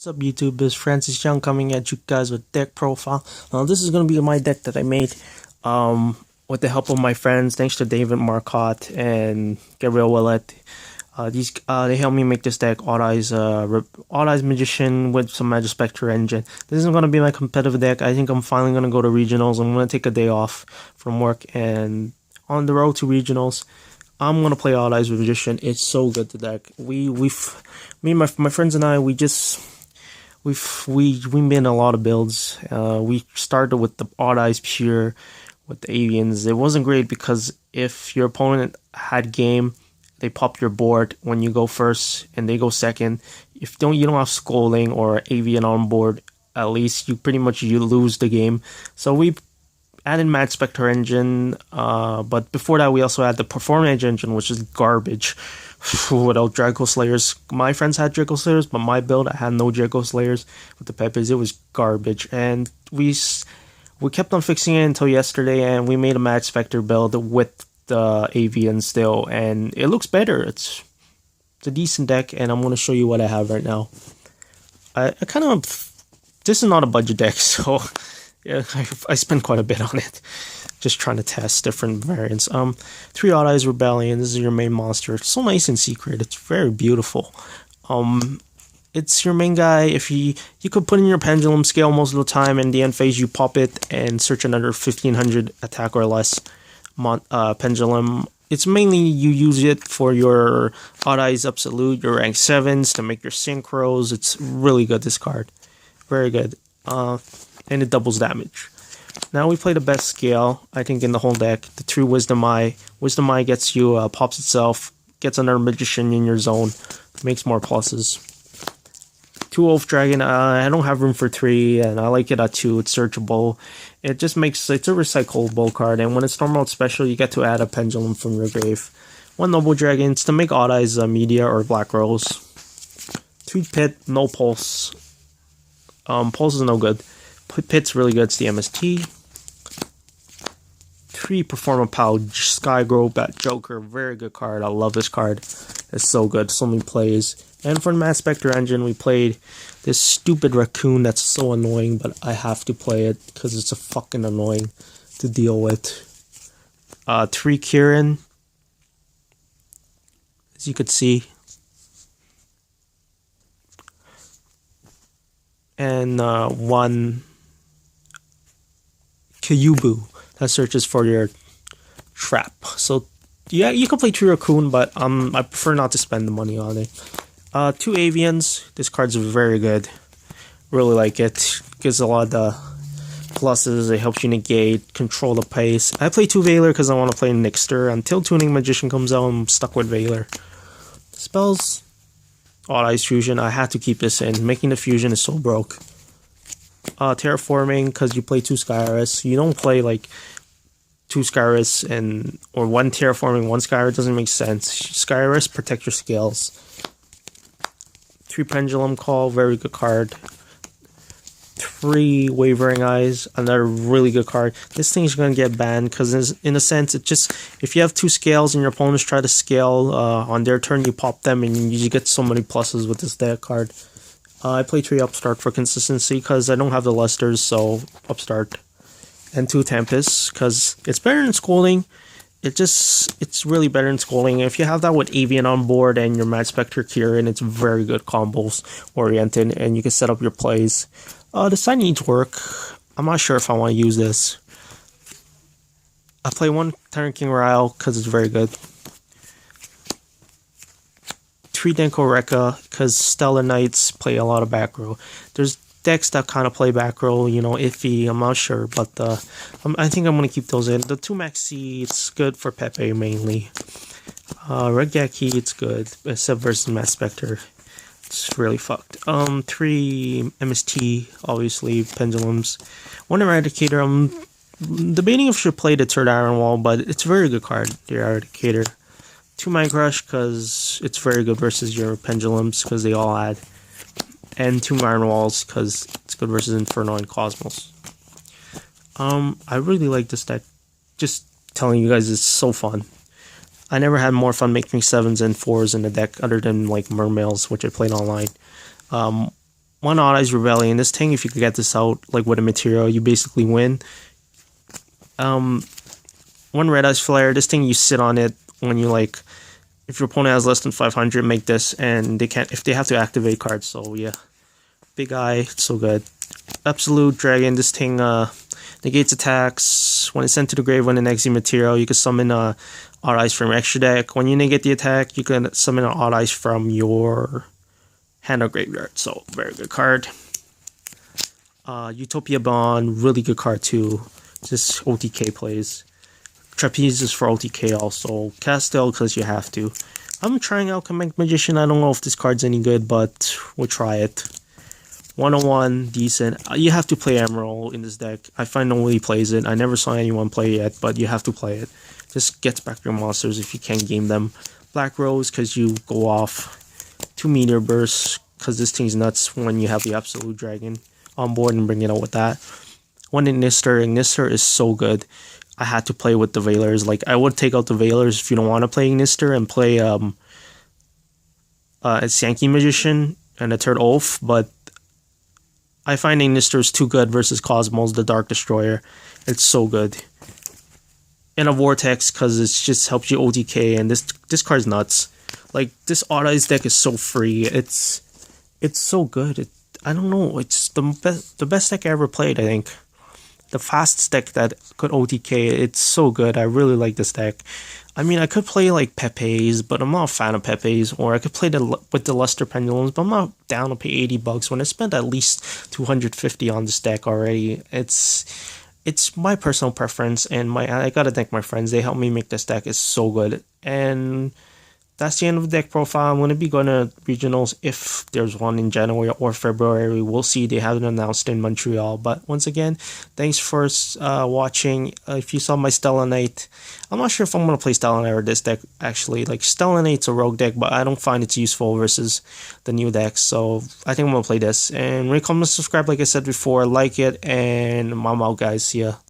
What's up YouTube, this is Francis Young coming at you guys with deck profile. This is going to be my deck that I made with the help of my friends, thanks to David Marcotte and Gabriel Willett. They helped me make this deck, Odd Eyes Magician with some Majespecter engine. This isn't going to be my competitive deck. I think I'm finally going to go to regionals. I'm going to take a day off from work, and on the road to regionals, I'm going to play Odd Eyes Magician. It's so good, the deck. Me and my friends and I, we made a lot of builds. We started with the Odd Eyes Pure with the Avians. It wasn't great because if your opponent had game, they pop your board when you go first and they go second. If you don't have Scolding or Avian on board, at least you lose the game. So we added Majespecter engine, but before that we also had the Performance engine, which is garbage. Without Draco Slayers. My friends had Draco Slayers, but my build, I had no Draco Slayers with the Pepes. It was garbage, and we kept on fixing it until yesterday, and we made a Majespecter build with the Avian still, and it looks better. It's a decent deck, and I'm going to show you what I have right now. This is not a budget deck, so yeah, I spent quite a bit on it. Just trying to test different variants. 3 Odd Eyes Rebellion. This is your main monster. It's so nice and secret. It's very beautiful. It's your main guy. If you could put in your pendulum scale most of the time, and the end phase you pop it and search another 1500 attack or less pendulum. It's mainly you use it for your Odd Eyes Absolute, your rank 7s to make your synchros. It's really good, this card. Very good. And it doubles damage. Now we play the best scale, I think, in the whole deck. The 3 Wisdom Eye. Wisdom Eye gets you, pops itself, gets another Magician in your zone, makes more pluses. 2 Wolf Dragon, I don't have room for 3, and I like it at 2. It's searchable. It just makes, it's a recyclable card, and when it's normal special, you get to add a Pendulum from your grave. 1 Noble Dragon, it's to make Odd Eyes Media or Black Rose. 3 Pit, no Pulse. Pulse is no good. Pit's really good. It's the MST. 3 Performa Pal, Skygrow, Bat Joker. Very good card. I love this card. It's so good. So many plays. And for the Majespecter engine, we played this stupid raccoon that's so annoying, but I have to play it because it's a fucking annoying to deal with. 3 Kieran. As you could see. And 1 Kyubu that searches for your trap. So yeah, you can play 3 Raccoon, but I prefer not to spend the money on it. 2 Avians. This card's very good. Really like it. Gives a lot of the pluses. It helps you negate, control the pace. I play 2 Veiler because I want to play Nixter. Until Tuning Magician comes out, I'm stuck with Veiler. Spells. Odd Eyes Fusion. I had to keep this in. Making the fusion is so broke. Terraforming, because you play 2 Skyris. You don't play like 2 Skyris or 1 Terraforming, 1 Skyris. Doesn't make sense. Skyris, protect your scales. 3 Pendulum Call, very good card. 3 Wavering Eyes, another really good card. This thing's gonna get banned because in a sense, it just, if you have 2 scales and your opponents try to scale on their turn, you pop them and you get so many pluses with this deck card. I play 3 Upstart for consistency because I don't have the Lusters, so Upstart. And 2 Tempest because it's better than Scolding. It's really better than Scolding. If you have that with Avian on board and your Majespecter Kieran, it's very good combos oriented, and you can set up your plays. The side needs work. I'm not sure if I want to use this. I play 1 Tyrant King Ryle because it's very good. 3 Denko Rekka because Stellar Knights play a lot of back row. There's decks that kind of play back row, iffy. I'm not sure, but I think I'm going to keep those in. The 2 Maxi, it's good for Pepe mainly. Red Gaki, it's good, except versus Majespecter. It's really fucked. 3 MST, obviously, Pendulums. 1 Eradicator, I'm debating if I should play the 3rd Iron Wall, but it's a very good card, the Eradicator. 2 Mind Crush, because it's very good versus your Pendulums, because they all add. And 2 Iron Walls, because it's good versus Inferno and Cosmos. I really like this deck. Just telling you guys, it's so fun. I never had more fun making 7s and 4s in the deck other than like Mermails, which I played online. 1 Odd Eyes Rebellion. This thing, if you could get this out like with a material, you basically win. 1 Red Eyes Flare. This thing, you sit on it when you like, if your opponent has less than 500, make this, and they can't if they have to activate cards. So yeah, Big Eye, it's so good. Absolute Dragon. This thing negates attacks when it's sent to the grave when an exit material. You can summon Odd Eyes from your extra deck. When you negate the attack, you can summon an Odd Eyes from your hand or graveyard. So very good card. Utopia Bond, really good card too. Just OTK plays. Trapeze is for OTK also. Castel because you have to. I'm trying out Command Magician. I don't know if this card's any good, but we'll try it. 101, decent. You have to play Emerald in this deck. I find nobody plays it. I never saw anyone play it, but you have to play it. Just gets back your monsters if you can't game them. Black Rose because you go off. 2 Meteor Bursts because this thing's nuts when you have the Absolute Dragon on board and bring it out with that. 1 Ignister. Ignister is so good. I had to play with the Veilers. Like, I would take out the Veilers if you don't want to play Ignister and play a Sankey Magician and a Third Oath, but I find Ignister is too good versus Cosmos, the Dark Destroyer. It's so good. And a Vortex because it just helps you OTK, and this card's nuts. Like, this Odd Eyes deck is so free. It's so good. I don't know. It's the best deck I ever played, I think. The fastest deck that could OTK. It's so good. I really like this deck. I mean, I could play like Pepe's, but I'm not a fan of Pepe's. Or I could play with the Luster Pendulums, but I'm not down to pay $80 when I spent at least $250 on this deck already. It's my personal preference, and I gotta thank my friends. They helped me make this deck. It's so good. And that's the end of the deck profile. I'm going to be going to regionals if there's one in January or February. We'll see. They haven't announced in Montreal. But once again, thanks for watching. If you saw my Stella Knight, I'm not sure if I'm going to play Stella Knight or this deck, actually. Like, Stella Knight's a rogue deck, but I don't find it's useful versus the new decks. So I think I'm going to play this. And when you come to subscribe, like I said before, like it. And I'm out, guys. See ya.